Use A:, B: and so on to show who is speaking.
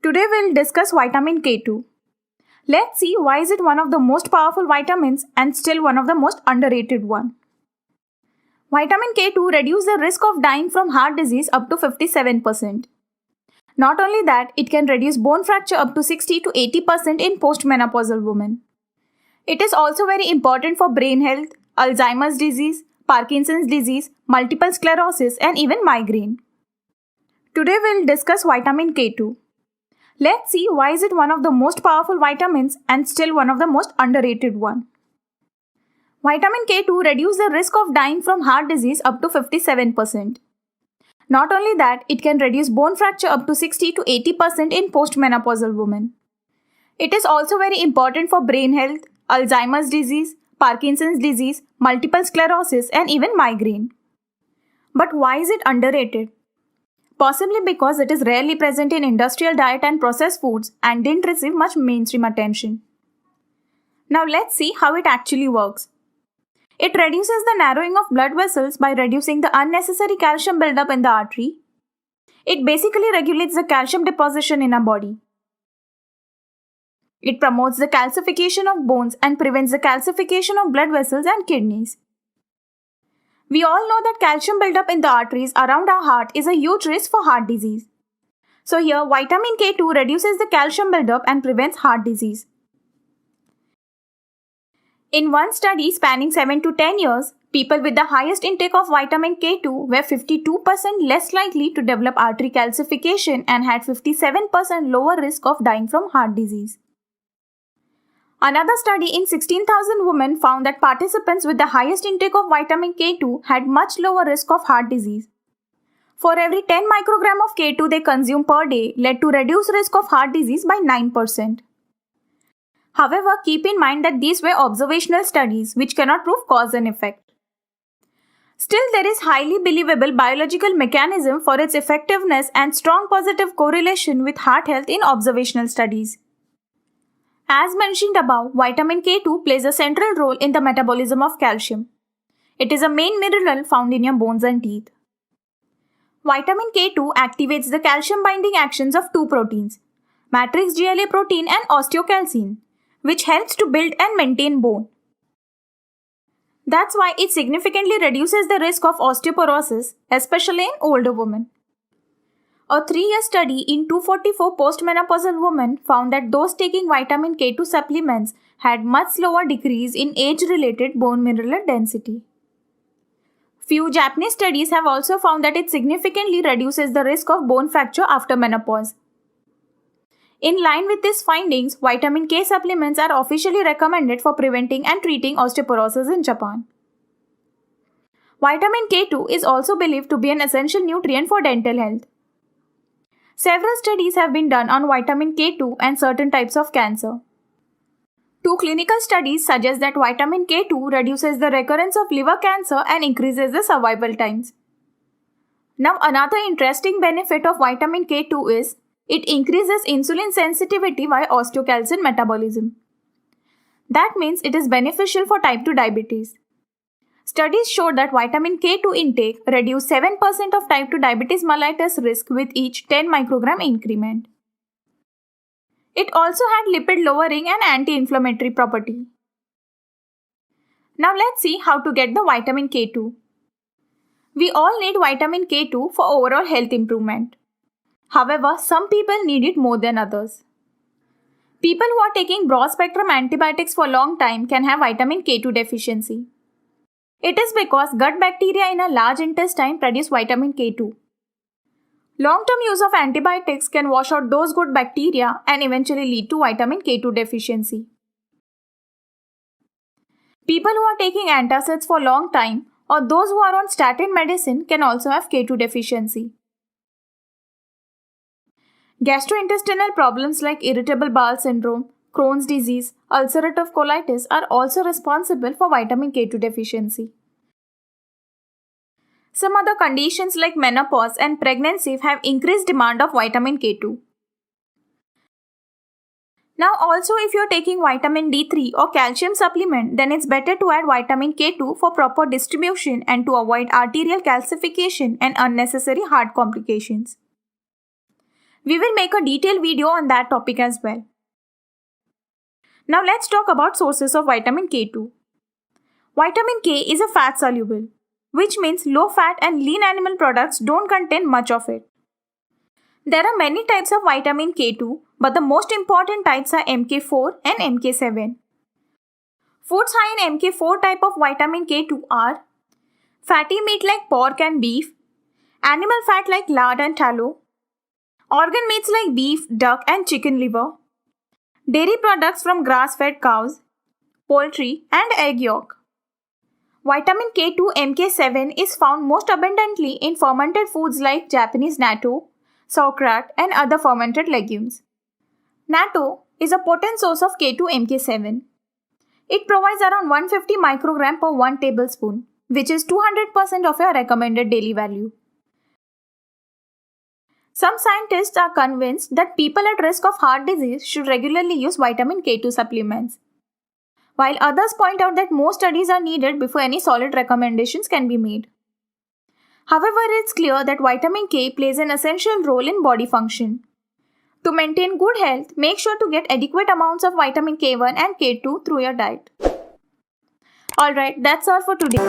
A: Today we'll discuss vitamin K2. Let's see why is it one of the most powerful vitamins and still one of the most underrated one. Vitamin K2 reduces the risk of dying from heart disease up to 57%. Not only that, it can reduce bone fracture up to 60 to 80% in postmenopausal women. It is also very important for brain health, Alzheimer's disease, Parkinson's disease, multiple sclerosis and even migraine. Today we'll discuss vitamin K2. Let's see why is it one of the most powerful vitamins and still one of the most underrated one. Vitamin K2 reduces the risk of dying from heart disease up to 57%. Not only that, it can reduce bone fracture up to 60 to 80% in postmenopausal women. It is also very important for brain health, Alzheimer's disease, Parkinson's disease, multiple sclerosis and even migraine. But why is it underrated? Possibly because it is rarely present in industrial diet and processed foods and didn't receive much mainstream attention. Now let's see how it actually works. It reduces the narrowing of blood vessels by reducing the unnecessary calcium buildup in the artery. It basically regulates the calcium deposition in our body. It promotes the calcification of bones and prevents the calcification of blood vessels and kidneys. We all know that calcium buildup in the arteries around our heart is a huge risk for heart disease. So here, vitamin K2 reduces the calcium buildup and prevents heart disease. In one study spanning 7 to 10 years, people with the highest intake of vitamin K2 were 52% less likely to develop artery calcification and had 57% lower risk of dying from heart disease. Another study in 16,000 women found that participants with the highest intake of vitamin K2 had much lower risk of heart disease. For every 10 microgram of K2 they consume per day led to reduced risk of heart disease by 9%. However, keep in mind that these were observational studies which cannot prove cause and effect. Still, there is highly believable biological mechanism for its effectiveness and strong positive correlation with heart health in observational studies. As mentioned above, vitamin K2 plays a central role in the metabolism of calcium. It is a main mineral found in your bones and teeth. Vitamin K2 activates the calcium binding actions of two proteins, matrix GLA protein and osteocalcin, which helps to build and maintain bone. That's why it significantly reduces the risk of osteoporosis, especially in older women. A 3-year study in 244 postmenopausal women found that those taking vitamin K2 supplements had much slower decrease in age-related bone mineral density. Few Japanese studies have also found that it significantly reduces the risk of bone fracture after menopause. In line with these findings, vitamin K supplements are officially recommended for preventing and treating osteoporosis in Japan. Vitamin K2 is also believed to be an essential nutrient for dental health. Several studies have been done on vitamin K2 and certain types of cancer. 2 clinical studies suggest that vitamin K2 reduces the recurrence of liver cancer and increases the survival times. Now, another interesting benefit of vitamin K2 is it increases insulin sensitivity via osteocalcin metabolism. That means it is beneficial for type 2 diabetes. Studies showed that vitamin K2 intake reduced 7% of type 2 diabetes mellitus risk with each 10 microgram increment. It also had lipid lowering and anti-inflammatory property. Now let's see how to get the vitamin K2. We all need vitamin K2 for overall health improvement. However, some people need it more than others. People who are taking broad-spectrum antibiotics for a long time can have vitamin K2 deficiency. It is because gut bacteria in a large intestine produce vitamin K2. Long-term use of antibiotics can wash out those good bacteria and eventually lead to vitamin K2 deficiency. People who are taking antacids for a long time or those who are on statin medicine can also have K2 deficiency. Gastrointestinal problems like irritable bowel syndrome, Crohn's disease, ulcerative colitis are also responsible for vitamin K2 deficiency. Some other conditions like menopause and pregnancy have increased demand of vitamin K2. Now also if you are taking vitamin D3 or calcium supplement, then it's better to add vitamin K2 for proper distribution and to avoid arterial calcification and unnecessary heart complications. We will make a detailed video on that topic as well. Now let's talk about sources of vitamin K2. Vitamin K is a fat soluble, which means low fat and lean animal products don't contain much of it. There are many types of vitamin K2, but the most important types are MK4 and MK7. Foods high in MK4 type of vitamin K2 are fatty meat like pork and beef, animal fat like lard and tallow, organ meats like beef, duck and chicken liver, dairy products from grass-fed cows, poultry and egg yolk. Vitamin K2 MK7 is found most abundantly in fermented foods like Japanese natto, sauerkraut and other fermented legumes. Natto is a potent source of K2 MK7. It provides around 150 microgram per 1 tablespoon, which is 200% of your recommended daily value. Some scientists are convinced that people at risk of heart disease should regularly use vitamin K2 supplements, while others point out that more studies are needed before any solid recommendations can be made. However, it's clear that vitamin K plays an essential role in body function. To maintain good health, make sure to get adequate amounts of vitamin K1 and K2 through your diet. Alright, that's all for today.